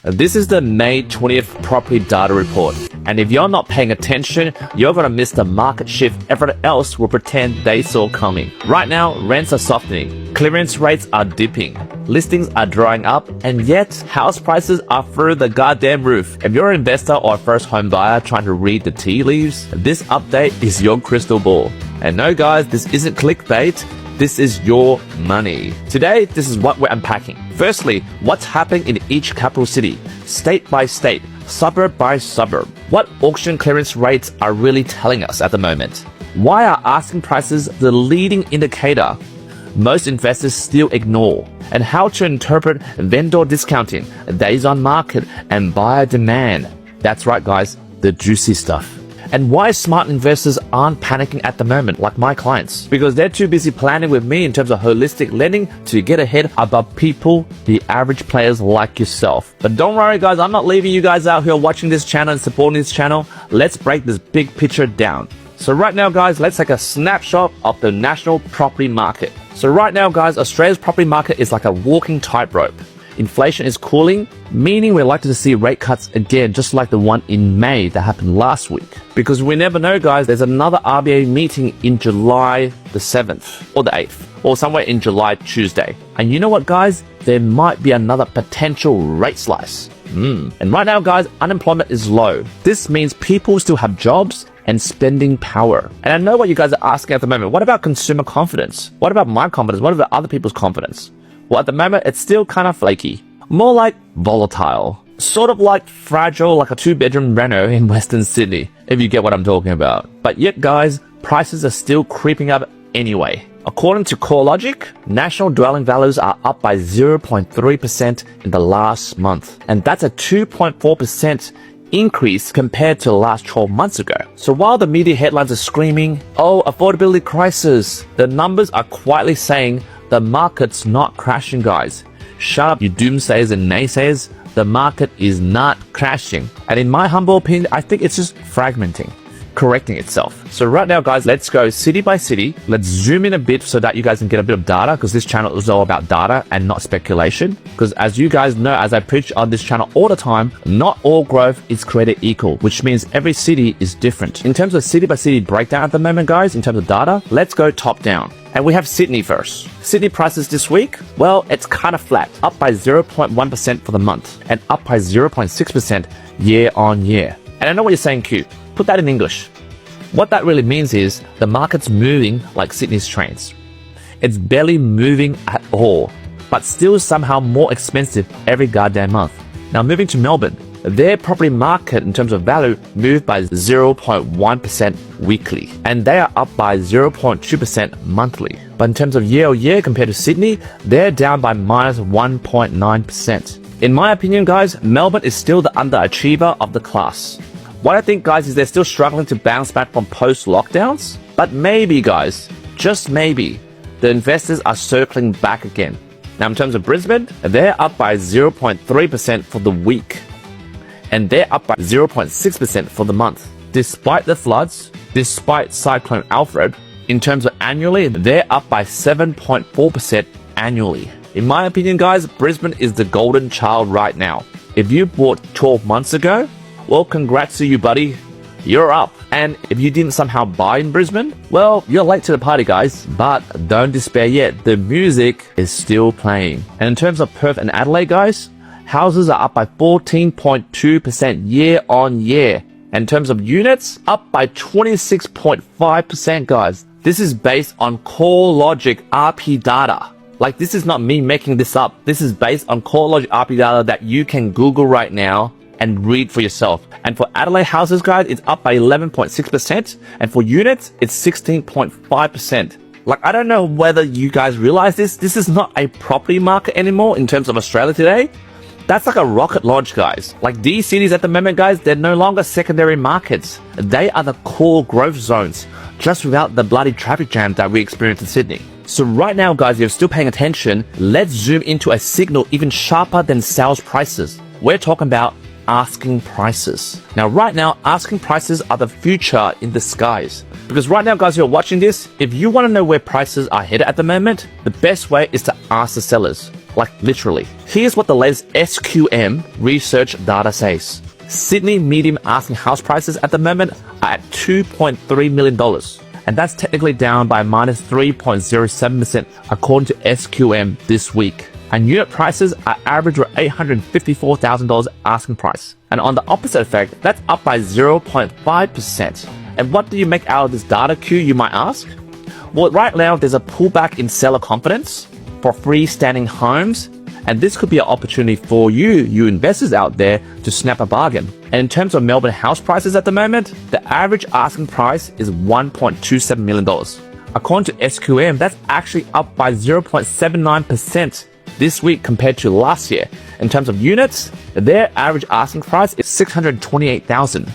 This is the May 20th property data report, and if you're not paying attention, you're gonna miss the market shift everyone else will pretend they saw coming. Right now, rents are softening, clearance rates are dipping, listings are drying up, and yet house prices are through the goddamn roof. If you're an investor or a first home buyer trying to read the tea leaves, this update is your crystal ball. And no guys, this isn't clickbait. This is your money. Today, this is what we're unpacking. Firstly, what's happening in each capital city, state by state, suburb by suburb. What auction clearance rates are really telling us at the moment? Why are asking prices the leading indicator most investors still ignore? And how to interpret vendor discounting, days on market, and buyer demand. That's right guys, the juicy stuff. And why smart investors aren't panicking at the moment, like my clients? Because they're too busy planning with me in terms of holistic lending to get ahead above people, the average players like yourself. But don't worry guys, I'm not leaving you guys out who are watching this channel and supporting this channel. Let's break this big picture down. So right now guys, let's take a snapshot of the national property market. So right now guys, Australia's property market is like a walking tightrope. Inflation is cooling, meaning we're likely to see rate cuts again, just like the one in May that happened last week. Because we never know, guys, there's another RBA meeting in July the 7th or the 8th, or somewhere in July, Tuesday. And you know what, guys? There might be another potential rate slice. And right now, guys, unemployment is low. This means people still have jobs and spending power. And I know what you guys are asking at the moment. What about consumer confidence? What about my confidence? What about other people's confidence? Well, at the moment, it's still kind of flaky. More like volatile. Sort of like fragile, like a two-bedroom reno in Western Sydney, if you get what I'm talking about. But yet, guys, prices are still creeping up anyway. According to CoreLogic, national dwelling values are up by 0.3% in the last month. And that's a 2.4% increase compared to the last 12 months ago. So while the media headlines are screaming, oh, affordability crisis, the numbers are quietly saying the market's not crashing, guys. Shut up, you doomsayers and naysayers. The market is not crashing. And in my humble opinion, I think it's just fragmenting, correcting itself. So right now, guys, let's go city by city. Let's zoom in a bit so that you guys can get a bit of data, because this channel is all about data and not speculation. Because as you guys know, as I preach on this channel all the time, not all growth is created equal, which means every city is different. In terms of city by city breakdown at the moment, guys, in terms of data, let's go top down. And we have Sydney first. Sydney prices this week, well, it's kind of flat, up by 0.1% for the month and up by 0.6% year on year. And I know what you're saying, Q. Put that in English. What that really means is the market's moving like Sydney's trains. It's barely moving at all, but still somehow more expensive every goddamn month. Now moving to Melbourne, their property market in terms of value moved by 0.1% weekly, and they are up by 0.2% monthly. But in terms of year on year compared to Sydney, they're down by minus 1.9%. In my opinion, guys, Melbourne is still the underachiever of the class. What I think, guys, is they're still struggling to bounce back from post-lockdowns. But maybe, guys, just maybe, the investors are circling back again. Now, in terms of Brisbane, they're up by 0.3% for the week. And they're up by 0.6% for the month. Despite the floods, despite Cyclone Alfred, in terms of annually, they're up by 7.4% annually. In my opinion, guys, Brisbane is the golden child right now. If you bought 12 months ago, well, congrats to you, buddy. You're up. And if you didn't somehow buy in Brisbane, well, you're late to the party, guys. But don't despair yet. The music is still playing. And in terms of Perth and Adelaide, guys, houses are up by 14.2% year on year. And in terms of units, up by 26.5%, guys. This is based on CoreLogic RP data. Like, this is not me making this up. This is based on CoreLogic RP data that you can Google right now and read for yourself. And for Adelaide houses, guys, it's up by 11.6%. And for units, it's 16.5%. Like, I don't know whether you guys realize this. This is not a property market anymore in terms of Australia today. That's like a rocket launch, guys. Like, these cities at the moment, guys, they're no longer secondary markets. They are the core growth zones, just without the bloody traffic jam that we experience in Sydney. So right now, guys, if you're still paying attention, let's zoom into a signal even sharper than sales prices. We're talking about asking prices. Now, right now, asking prices are the future in disguise. Because right now, guys, who are watching this, if you want to know where prices are headed at the moment, the best way is to ask the sellers. Like literally. Here's what the latest SQM research data says. Sydney median asking house prices at the moment are at $2.3 million. And that's technically down by minus 3.07% according to SQM this week. And unit prices are average $854,000 asking price. And on the opposite effect, that's up by 0.5%. And what do you make out of this data, Q, you might ask? Well, right now, there's a pullback in seller confidence for freestanding homes. And this could be an opportunity for you investors out there, to snap a bargain. And in terms of Melbourne house prices at the moment, the average asking price is $1.27 million. According to SQM, that's actually up by 0.79% this week compared to last year. In terms of units, their average asking price is $628,000.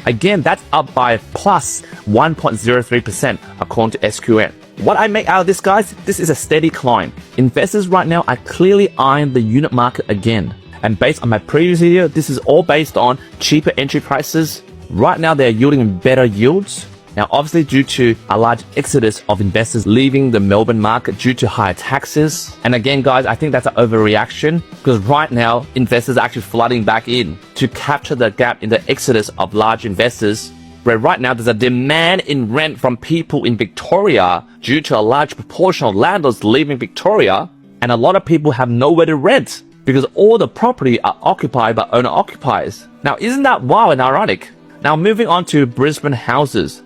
Again, that's up by plus 1.03% according to SQM. What I make out of this, guys, this is a steady climb. Investors right now are clearly eyeing the unit market again. And based on my previous video, this is all based on cheaper entry prices. Right now, they're yielding better yields. Now, obviously, due to a large exodus of investors leaving the Melbourne market due to higher taxes. And again, guys, I think that's an overreaction, because right now, investors are actually flooding back in to capture the gap in the exodus of large investors, where right now there's a demand in rent from people in Victoria due to a large proportion of landlords leaving Victoria, and a lot of people have nowhere to rent because all the property are occupied by owner-occupiers. Now, isn't that wild and ironic? Now, moving on to Brisbane houses.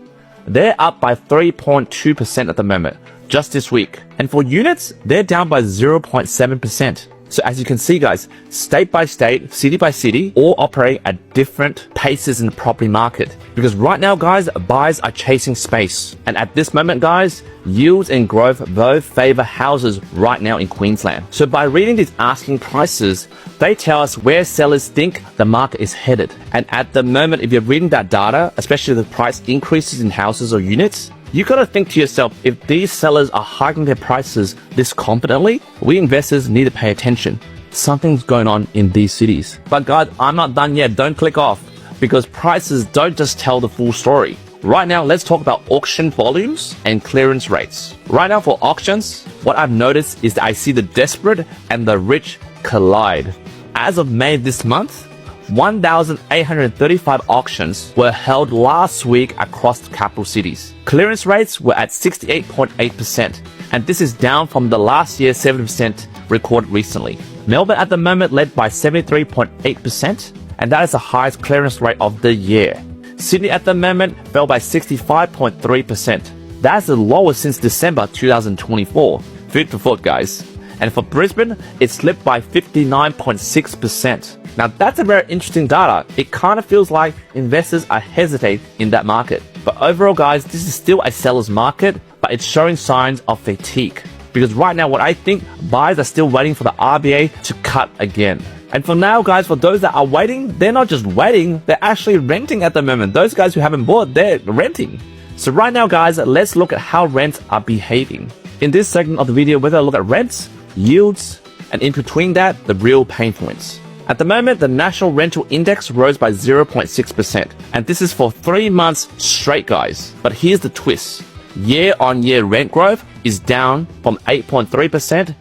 They're up by 3.2% at the moment, just this week. And for units, they're down by 0.7%. So as you can see, guys, state by state, city by city, all operate at different paces in the property market. Because right now, guys, buyers are chasing space. And at this moment, guys, yields and growth both favor houses right now in Queensland. So by reading these asking prices, they tell us where sellers think the market is headed. And at the moment, if you're reading that data, especially the price increases in houses or units, you gotta think to yourself, if these sellers are hiking their prices this confidently, we investors need to pay attention. Something's going on in these cities. But guys, I'm not done yet. Don't click off, because prices don't just tell the full story. Right now, let's talk about auction volumes and clearance rates. Right now for auctions, what I've noticed is that I see the desperate and the rich collide. As of May this month, 1,835 auctions were held last week across the capital cities. Clearance rates were at 68.8%, and this is down from the last year's 70% recorded recently. Melbourne at the moment led by 73.8%, and that is the highest clearance rate of the year. Sydney at the moment fell by 65.3%. That's the lowest since December 2024. Food for thought, guys. And for Brisbane, it slipped by 59.6%. Now, that's a very interesting data. It kind of feels like investors are hesitant in that market. But overall, guys, this is still a seller's market, but it's showing signs of fatigue. Because right now, what I think, buyers are still waiting for the RBA to cut again. And for now, guys, for those that are waiting, they're not just waiting, they're actually renting at the moment. Those guys who haven't bought, they're renting. So right now, guys, let's look at how rents are behaving. In this segment of the video, we're going to look at rents, yields, and in between that, the real pain points. At the moment, the National Rental Index rose by 0.6%, and this is for 3 months straight, guys. But here's the twist. Year-on-year rent growth is down from 8.3%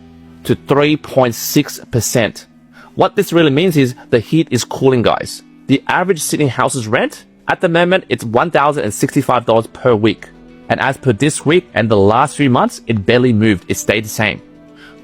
to 3.6%. What this really means is the heat is cooling, guys. The average Sydney house's rent, at the moment, it's $1,065 per week. And as per this week and the last 3 months, it barely moved. It stayed the same.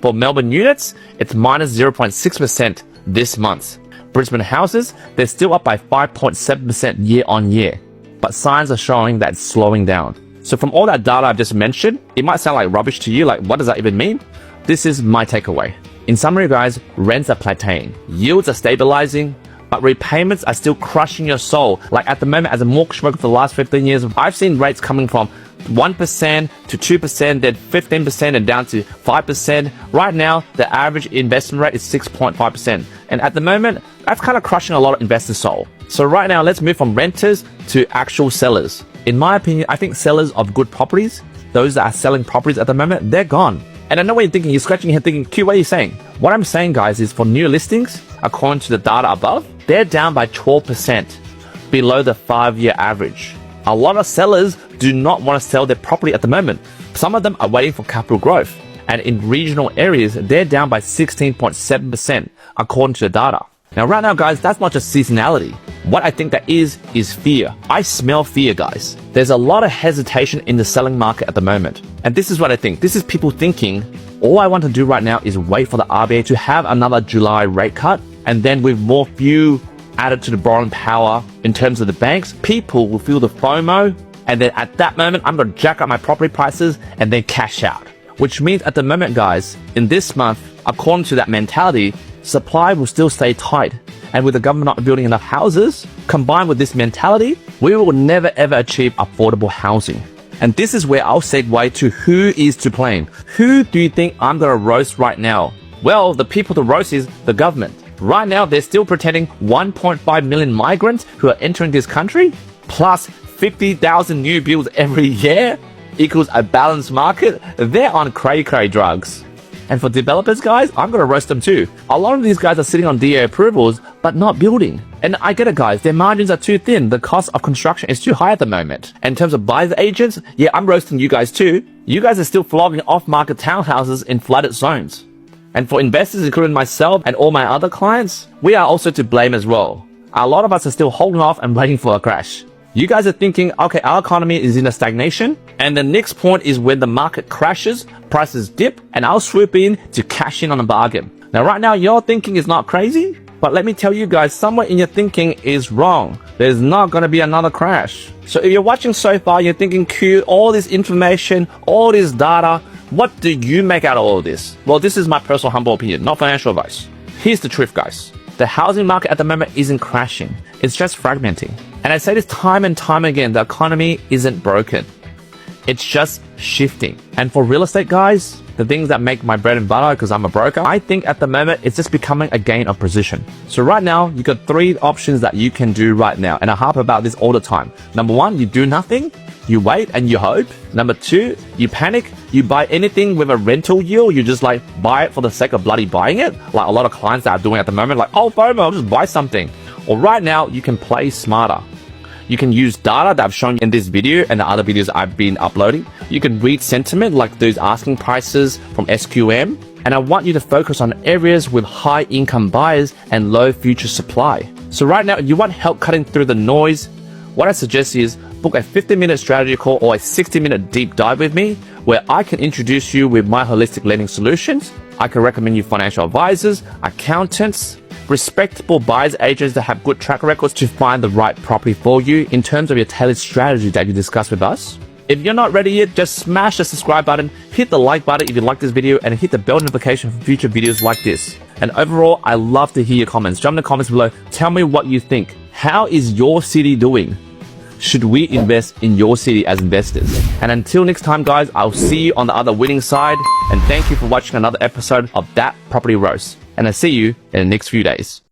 For Melbourne units, it's minus 0.6% this month. Brisbane houses, they're still up by 5.7% year on year, but signs are showing that it's slowing down. So from all that data I've just mentioned, it might sound like rubbish to you, like what does that even mean? This is my takeaway. In summary, guys, rents are plateauing, yields are stabilizing, but repayments are still crushing your soul. Like at the moment, as a mortgage broker for the last 15 years, I've seen rates coming from 1% to 2%, then 15% and down to 5%. Right now, the average investment rate is 6.5%. And at the moment, that's kind of crushing a lot of investors' soul. So right now, let's move from renters to actual sellers. In my opinion, I think sellers of good properties, those that are selling properties at the moment, they're gone. And I know what you're thinking, you're scratching your head thinking, Q, what are you saying? What I'm saying, guys, is for new listings, according to the data above, they're down by 12% below the 5-year average. A lot of sellers do not want to sell their property at the moment. Some of them are waiting for capital growth. and in regional areas, they're down by 16.7% according to the data. Now, right now, guys, that's not just seasonality. What I think that is fear. I smell fear, guys. There's a lot of hesitation in the selling market at the moment. And this is what I think. This is people thinking, all I want to do right now is wait for the RBA to have another July rate cut. And then with more fuel added to the borrowing power in terms of the banks, people will feel the FOMO. And then at that moment, I'm going to jack up my property prices and then cash out. Which means at the moment, guys, in this month, according to that mentality, supply will still stay tight. And with the government not building enough houses, combined with this mentality, we will never ever achieve affordable housing. And this is where I'll segue to who is to blame. Who do you think I'm going to roast right now? Well, the people to roast is the government. Right now, they're still pretending 1.5 million migrants who are entering this country, plus 50,000 new builds every year equals a balanced market. They're on cray-cray drugs. And for developers, guys, I'm going to roast them too. A lot of these guys are sitting on DA approvals, but not building. And I get it, guys. Their margins are too thin. The cost of construction is too high at the moment. And in terms of buyers agents, yeah, I'm roasting you guys too. You guys are still flogging off-market townhouses in flooded zones. And for investors, including myself and all my other clients, we are also to blame as well. A lot of us are still holding off and waiting for a crash. You guys are thinking, okay, our economy is in a stagnation, and the next point is when the market crashes, prices dip, and I'll swoop in to cash in on a bargain. Now, right now, your thinking is not crazy, but let me tell you guys, somewhere in your thinking is wrong. There's not going to be another crash. So if you're watching so far, you're thinking, Q, all this information, all this data, what do you make out of all this? Well, this is my personal humble opinion, not financial advice. Here's the truth, guys. The housing market at the moment isn't crashing. It's just fragmenting. And I say this time and time again, the economy isn't broken. It's just shifting. And for real estate guys, the things that make my bread and butter, because I'm a broker, I think at the moment it's just becoming a gain of position. So right now, you got 3 options that you can do right now. And I harp about this all the time. Number 1, you do nothing. You wait and you hope. Number 2, you panic. You buy anything with a rental yield. You just like buy it for the sake of bloody buying it. Like a lot of clients that are doing at the moment, like, oh, FOMO, I'll just buy something. Or right now, you can play smarter. You can use data that I've shown you in this video and the other videos I've been uploading. You can read sentiment like those asking prices from SQM. And I want you to focus on areas with high income buyers and low future supply. So right now, if you want help cutting through the noise, what I suggest is book a 15-minute strategy call or a 60-minute deep dive with me where I can introduce you with my holistic lending solutions. I can recommend you financial advisors, accountants, respectable buyers agents that have good track records to find the right property for you in terms of your tailored strategy that you discuss with us. If you're not ready yet, just smash the subscribe button, hit the like button if you like this video, and hit the bell notification for future videos like this. And overall, I love to hear your comments. Jump in the comments below. Tell me what you think. How is your city doing? Should we invest in your city as investors? And until next time, guys, I'll see you on the other winning side. And thank you for watching another episode of That Property Roast. And I'll see you in the next few days.